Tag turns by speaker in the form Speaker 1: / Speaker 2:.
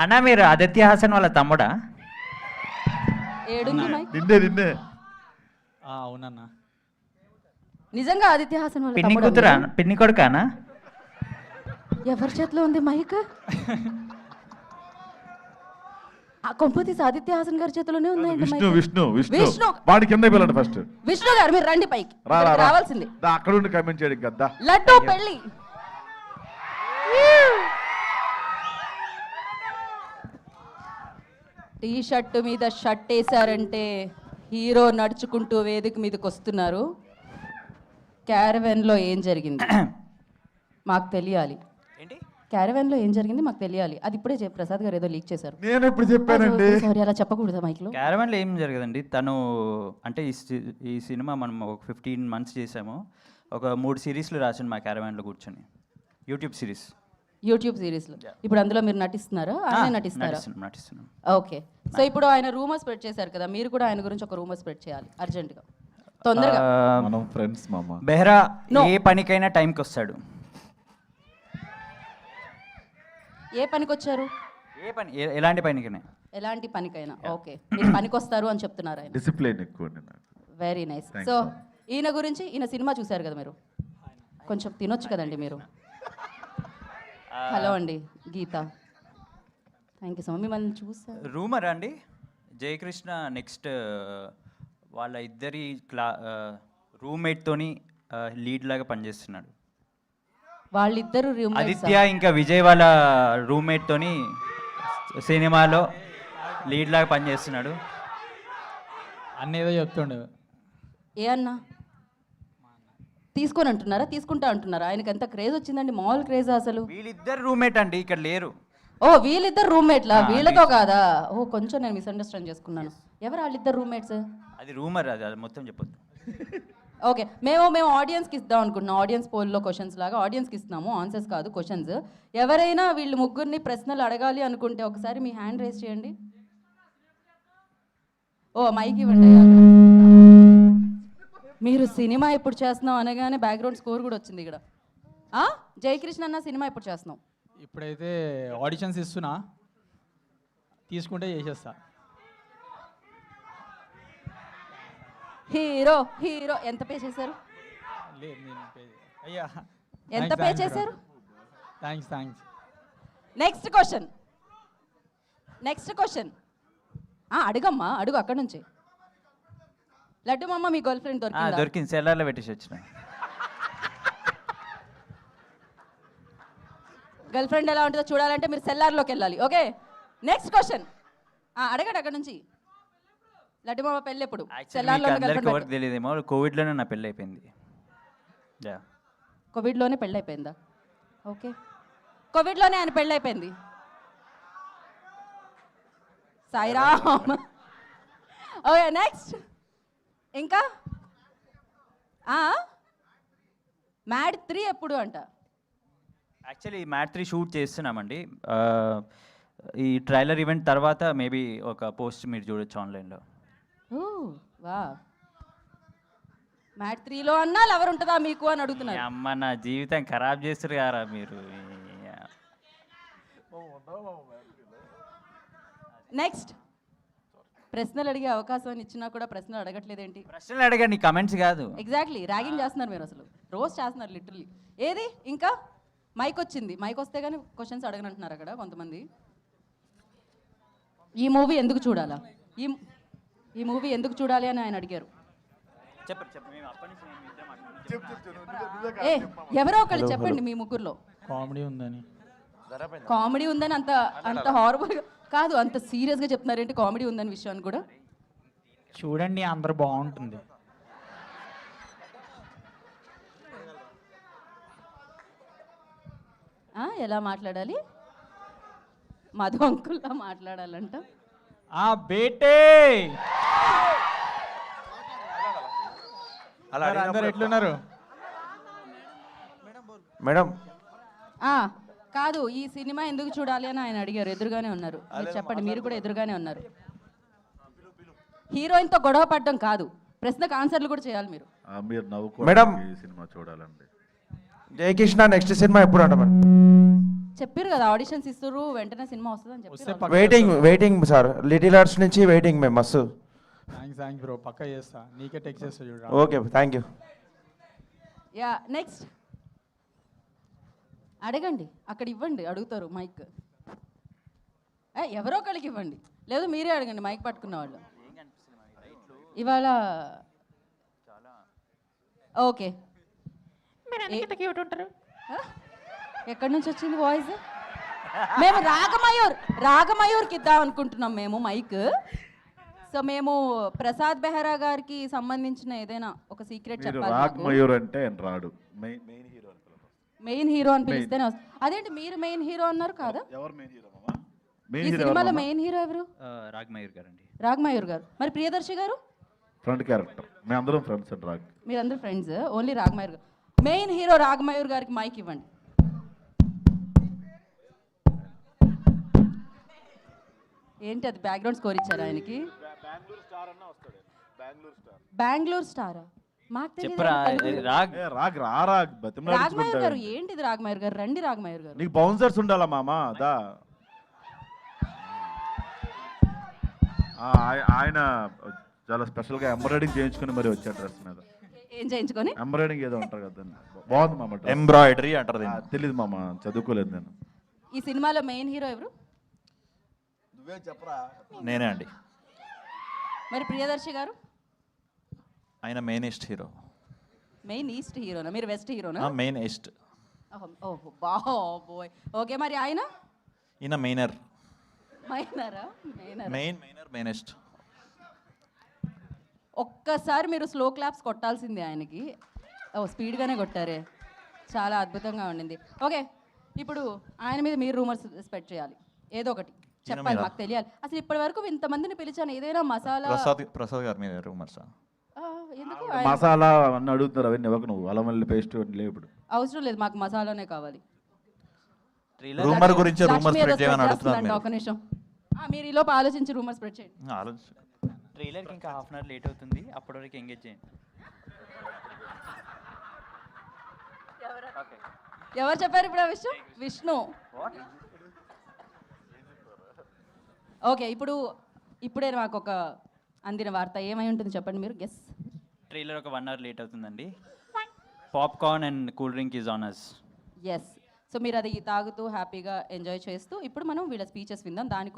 Speaker 1: అన్నా మీరు ఆదిత్య హాసన్ వాళ్ళ తమ్ముడా?
Speaker 2: ఏడుంది మైక్?
Speaker 3: నిన్నే
Speaker 4: అవునన్నా.
Speaker 2: నిజంగా ఆదిత్య హాసన్ వాళ్ళ
Speaker 1: పిన్ని
Speaker 2: తమ్ముడా
Speaker 1: కూతురా?
Speaker 2: మీరు?
Speaker 1: పిన్ని కొడుకానా?
Speaker 2: ఎవరి చేతిలో ఉంది మైక్? ఆ కొంపతీసి ఆదిత్య హాసన్ గారి చేతిలోనే ఉందండి
Speaker 3: విష్ణు
Speaker 2: మైక్.
Speaker 3: విష్ణు విష్ణు
Speaker 2: విష్ణు.
Speaker 3: వాడి కింద వెళ్ళండి ఫస్ట్.
Speaker 2: విష్ణు గారు మీరు రండి పైకి.
Speaker 3: రా రా
Speaker 2: ఇక్కడికి
Speaker 3: రా.
Speaker 2: రావాల్సింది.
Speaker 3: దా, అక్కడ ఉండి కమెంట్ చేయడం కదా.
Speaker 2: లడ్డు పెళ్ళి. టీ షర్ట్ మీద షర్ట్ వేసారంటే హీరో నడుచుకుంటూ వేదిక మీదకి వస్తున్నారు. క్యారవెన్లో ఏం జరిగింది మాకు తెలియాలి.
Speaker 1: ఏంటి?
Speaker 2: క్యారవెన్లో ఏం జరిగింది మాకు తెలియాలి. అది ఇప్పుడే ప్రసాద్ గారు ఏదో లీక్ చేశారు.
Speaker 3: నేను ఎప్పుడు చెప్పానండి.
Speaker 2: సారీ, అలా చెప్పకూడదా మైక్లో?
Speaker 1: క్యారవాన్లో ఏం జరగదండి. తను అంటే ఈ సినిమా మనం ఒక 15 months చేసాము. ఒక 3 సిరీస్లు రాసాను మా క్యారవాన్లో కూర్చొని, యూట్యూబ్ సిరీస్.
Speaker 2: యూట్యూబ్ సిరీస్లో ఇప్పుడు అందులో మీరు నటిస్తున్నారా? ఆయన నటిస్తారా?
Speaker 1: నటిస్తున్నాం.
Speaker 2: ఓకే. సో ఇప్పుడు ఆయన రూమర్ స్ప్రెడ్ చేశారు కదా, మీరు కూడా ఆయన గురించి ఒక రూమర్ స్ప్రెడ్ చేయాలి అర్జెంటుగా, తొందరగా.
Speaker 3: మనం ఫ్రెండ్స్ మామ.
Speaker 1: బెహ్రా ఏ పనికైనా టైంకి వస్తాడు.
Speaker 2: ఏ పనికి వచ్చారు?
Speaker 1: ఏ పని, ఎలాంటి పనికైనా.
Speaker 2: ఎలాంటి పనికైనా. ఓకే, మీరు పనికి వస్తారు అని చెప్తున్నారు ఆయన.
Speaker 3: డిసిప్లిన్ ఎక్కువ అండి నాకు.
Speaker 2: Very nice.
Speaker 3: Thanks,
Speaker 2: so
Speaker 3: ma'am.
Speaker 2: ఈయన గురించి, ఈయన సినిమా చూశారు కదా మీరు, కొంచెం తినొచ్చు కదండి మీరు. హలో అండి, Geetha. Thank you so much. మిమ్మల్ని చూసా.
Speaker 1: రూమర్ అండి, జయకృష్ణ నెక్స్ట్ వాళ్ళ ఇద్దరి రూమ్మేట్తోని లీడ్ లాగా పనిచేస్తున్నాడు.
Speaker 2: వాళ్ళిద్దరు
Speaker 1: ఆదిత్య ఇంకా విజయ్ వాళ్ళ రూమ్మేట్తోని సినిమాలో లీడ్ లాగా పనిచేస్తున్నాడు.
Speaker 4: అన్న ఏదో చెప్తుండే.
Speaker 2: ఏ అన్నా తీసుకొని అంటున్నారా, తీసుకుంటా అంటున్నారా? ఆయనకి ఎంత క్రేజ్ వచ్చిందండి, మామూలు క్రేజ్ అసలు.
Speaker 1: వీళ్ళిద్దరు రూమ్మేట్ అండి, ఇక్కడ లేరు.
Speaker 2: ఓ వీళ్ళిద్దరు రూమ్మేట్లా? వీళ్ళతో కాదా? ఓ కొంచెం నేను మిస్అండర్స్టాండ్ చేసుకున్నాను. ఎవరు వాళ్ళిద్దరు రూమ్మేట్స్?
Speaker 1: అది రూమర్, అది మొత్తం చెప్పొద్దు.
Speaker 2: ఓకే, మేము ఆడియన్స్కి ఇద్దాం అనుకుంటున్నాం. ఆడియన్స్ పోల్లో క్వశ్చన్స్ లాగా ఆడియన్స్కి ఇస్తున్నాము, ఆన్సర్స్ కాదు, క్వశ్చన్స్. ఎవరైనా వీళ్ళు ముగ్గురిని ప్రశ్నలు అడగాలి అనుకుంటే ఒకసారి మీ హ్యాండ్ రేస్ చేయండి. ఓ మైక్ ఇవ్వండి. మీరు సినిమా ఎప్పుడు చేస్తున్నాం అనగానే బ్యాక్గ్రౌండ్ స్కోర్ కూడా వచ్చింది ఇక్కడ. జయకృష్ణ అన్న సినిమా ఎప్పుడు చేస్తున్నాం?
Speaker 4: ఇప్పుడైతే ఆడిషన్స్ ఇస్తున్నా, తీసుకుంటే చేసేస్తా.
Speaker 2: హీరో హీరో ఎంత పే చేశారు?
Speaker 4: లేదు నేను అయ్యా.
Speaker 2: ఎంత పే చేశారు?
Speaker 4: థ్యాంక్స్.
Speaker 2: నెక్స్ట్ క్వశ్చన్ అడుగమ్మా, అడుగు అక్కడ నుంచి. లడ్డు మామ, మీ గర్ల్ ఫ్రెండ్ దొరికిందా?
Speaker 1: దొరికింది, సెల్లర్లో పెట్టేసి వచ్చిన.
Speaker 2: గర్ల్ ఫ్రెండ్ ఎలా ఉంటుందో చూడాలంటే మీరు సెల్లార్లోకి వెళ్ళాలి. ఓకే, నెక్స్ట్ క్వశ్చన్ అడగండి అక్కడ నుంచి. లడ్డు మామ పెళ్ళి ఎప్పుడు? సెల్లార్లో
Speaker 1: ఎవరికి తెలియదేమో, కోవిడ్లోనే నా పెళ్ళి అయిపోయింది.
Speaker 2: కోవిడ్లోనే పెళ్ళి అయిపోయిందా? ఓకే, కోవిడ్లోనే ఆయన పెళ్ళి అయిపోయింది. సాయిరామ్. Okay, next. ఇంకా మ్యాడ్ 3 ఎప్పుడు అంట?
Speaker 1: యాక్చువల్లీ మ్యాట్ 3 షూట్ చేస్తున్నామండి. ఈ ట్రైలర్ ఈవెంట్ తర్వాత మేబీ ఒక పోస్ట్ మీరు చూడొచ్చు ఆన్లైన్లో.
Speaker 2: వా, మ్యాట్ 3లో అన్నా లవర్ ఉంటుందా మీకు అని అడుగుతున్నారు.
Speaker 1: అమ్మ నా జీవితం ఖరాబ్ చేస్తారు కారా మీరు.
Speaker 2: నెక్స్ట్, ప్రశ్నలు అడిగే అవకాశం ఇచ్చినా కూడా ప్రశ్నలు అడగట్లేదేంటి?
Speaker 1: ప్రశ్నలు అడగండి, కమెంట్స్ కాదు.
Speaker 2: ఎగ్జాక్ట్లీ, ర్యాగింగ్ చేస్తున్నారు మీరు, అసలు రోస్ట్ చేస్తున్నారు లిటరలీ. ఏది ఇంకా మైక్ వచ్చింది, మైక్ వస్తే కానీ క్వశ్చన్స్ అడగనంటున్నారు అక్కడ కొంతమంది. ఈ మూవీ ఎందుకు చూడాలా, ఈ మూవీ ఎందుకు చూడాలి అని ఆయన అడిగారు. ఎవరో ఒకళ్ళు చెప్పండి మీ ముగ్గురులో. కామెడీ ఉందని అంత హారబుల్ కాదు, అంత సీరియస్గా చెప్తున్నారేంటి కామెడీ ఉందని విషయాన్ని కూడా?
Speaker 4: చూడండి, అందరు బాగుంటుంది.
Speaker 2: ఎలా మాట్లాడాలి? మధు అంకుల్లా మాట్లాడాలంట.
Speaker 4: బేటే అందరు ఎట్లున్నారు
Speaker 3: మేడం?
Speaker 2: కాదు, ఈ సినిమా ఎందుకు చూడాలి అని ఆయన అడిగారు. ఎదురుగానే ఉన్నారు, మీరు చెప్పండి. మీరు కూడా ఎదురుగానే ఉన్నారు. హీరోయిన్తో గొడవ పడడం కాదు, ప్రశ్నకు ఆన్సర్లు కూడా చేయాలి మీరు.
Speaker 3: మేడం, ఈ సినిమా చూడాలండి.
Speaker 5: జయకృష్ణ నెక్స్ట్ సినిమా ఎప్పుడు అంట మేడం?
Speaker 2: చెప్పారు కదా ఆడిషన్స్ ఇస్తారు వెంటనే సినిమా వస్తుంది అని
Speaker 4: వస్తే
Speaker 2: చెప్పారు
Speaker 4: పక్క
Speaker 5: వెయిటింగ్ సార్ లిటిల్ ఆర్ట్స్ నుంచి వెయిటింగ్ మేము మస్తు.
Speaker 4: థ్యాంక్స్ బ్రో, పక్క చేస్తా, నీకే టెక్స్ట్ చేస్తా చూడరా.
Speaker 5: Okay thank you.
Speaker 2: Yeah next అడగండి, అక్కడ ఇవ్వండి, అడుగుతారు మైక్. ఎవరో ఒకళ్ళకి ఇవ్వండి, లేదు మీరే అడగండి మైక్ పట్టుకున్న వాళ్ళు. ఇవాళ ఓకే ఎక్కడి నుంచి వచ్చింది వాయిస్? మేము రాగమయూర్కి ఇద్దాం అనుకుంటున్నాం మేము మైక్. సో మేము ప్రసాద్ బెహ్రా గారికి సంబంధించిన ఏదైనా ఒక సీక్రెట్
Speaker 3: మీరు
Speaker 2: చెప్పాలి.
Speaker 3: రాగ్ మయూర్ అంటే ఆయన రాడు, మెయిన్ హీరో అని పిలవాలి.
Speaker 2: మెయిన్ హీరో అని పిలిస్తేనే అదేంటి మీరు మెయిన్ హీరో అన్నారు కాదా?
Speaker 3: ఎవరు మెయిన్ హీరో మామ?
Speaker 2: ఈ
Speaker 3: మెయిన్ హీరో
Speaker 2: సినిమాలో మెయిన్ హీరో ఎవరు?
Speaker 1: రాగ్మయూర్ గారండి.
Speaker 2: రాగమయూర్ గారు. మరి ప్రియదర్శి గారు?
Speaker 3: Front character. మేము అందరం ఫ్రెండ్స్ అండ్ రాగ్.
Speaker 2: మీరందరూ ఫ్రెండ్స్, ఓన్లీ రాగమయూర్ గారు. మెయిన్ హీరో రాగమయూర్ గారికి మైక్ ఇవ్వండి. ఏంటి అది బ్యాక్గ్రౌండ్ స్కోర్ ఇచ్చారు ఆయనకి? బెంగళూరు స్టారా? మాకు తెలియదు.
Speaker 1: చెప్పరా రాగ్.
Speaker 3: రాగ్ రాగ్ బతిమలాడించుకుంటా.
Speaker 2: రాగమయూర్ గారు ఏంటిది? రాగమయూర్ గారు రండి. రాగమయూర్ గారు
Speaker 3: నీకు బౌన్సర్స్ ఉండాలా మామ? దా ఆయన చాలా స్పెషల్గా ఎంబ్రాయిడింగ్ చేయించుకుని మరి వచ్చాడు డ్రెస్ మీద.
Speaker 2: ఏం చేయించుకొని?
Speaker 3: ఎంబ్రాయిడింగ్ ఏదో ఉంటారు కదా, బాగుంది మామ.
Speaker 5: ఎంబ్రాయిడరీ అంటారు.
Speaker 3: తెలీదు మామ, చదువుకోలేదు నేను.
Speaker 2: ఈ సినిమాలో మెయిన్ హీరో ఎవరు?
Speaker 5: నేనే అండి.
Speaker 2: మరి ప్రియదర్శి గారు?
Speaker 5: ఆయన main east hero.
Speaker 2: Main east హీరోనా? మీరు వెస్ట్ హీరోనా?
Speaker 5: Main east.
Speaker 2: ఓహో బాబోయ్. ఓకే, మరి ఆయన?
Speaker 5: ఈయన మెయినర్.
Speaker 2: మైనరా?
Speaker 5: Main east.
Speaker 2: ఒక్కసారి మీరు స్లో క్లాప్స్ కొట్టాల్సిందే ఆయనకి. స్పీడ్గానే కొట్టారే, చాలా అద్భుతంగా ఉండింది. ఓకే, ఇప్పుడు ఆయన మీద మీరు రూమర్స్ స్ప్రెడ్ చేయాలి, ఏదో ఒకటి చెప్పాలి, మాకు తెలియాలి. అసలు ఇప్పటి వరకు ఇంతమందిని పిలిచాను, ఏదైనా మసాలా?
Speaker 5: ప్రసాద్ గారి మీద రూమర్స్.
Speaker 2: ఎందుకు?
Speaker 3: మసాలా అన్నీ అడుగుతున్నారు, అవన్నీ ఇవ్వకు నువ్వు. అల్లం వెల్లుల్లి పేస్ట్ లేవు ఇప్పుడు.
Speaker 2: అవసరం లేదు, మాకు మసాలానే కావాలి.
Speaker 5: రూమర్ గురించి రూమర్
Speaker 2: లక్ష్మి ఏదో
Speaker 5: స్ప్రెడ్ చేయమని
Speaker 2: spread
Speaker 5: అడుగుతున్నారు
Speaker 2: చేస్తుందంట,
Speaker 5: మీరు.
Speaker 2: ఒక నిమిషం. మీరు ఈలోపు ఆలోచించి రూమర్ స్ప్రెడ్ చేయండి.
Speaker 1: ట్రైలర్కి ఇంకా హాఫ్ అన్ అవర్ లేట్ అవుతుంది, అప్పటి వరకు ఎంగేజ్ చేయండి.
Speaker 2: ఎవరు చెప్పారు ఇప్పుడు ఆ విషయం? విష్ణు. ఓకే, ఇప్పుడే మాకు ఒక అందిన వార్త ఏమై ఉంటుంది చెప్పండి మీరు. గెస్.
Speaker 1: ట్రైలర్ ఒక 1 అవర్ లేట్ అవుతుందండి. Popcorn and cool drink is on us.
Speaker 2: Yes. So మీరు అది తాగుతూ హ్యాపీగా ఎంజాయ్ చేస్తూ ఇప్పుడు మనం వీళ్ళ స్పీచెస్ విందాం. దాని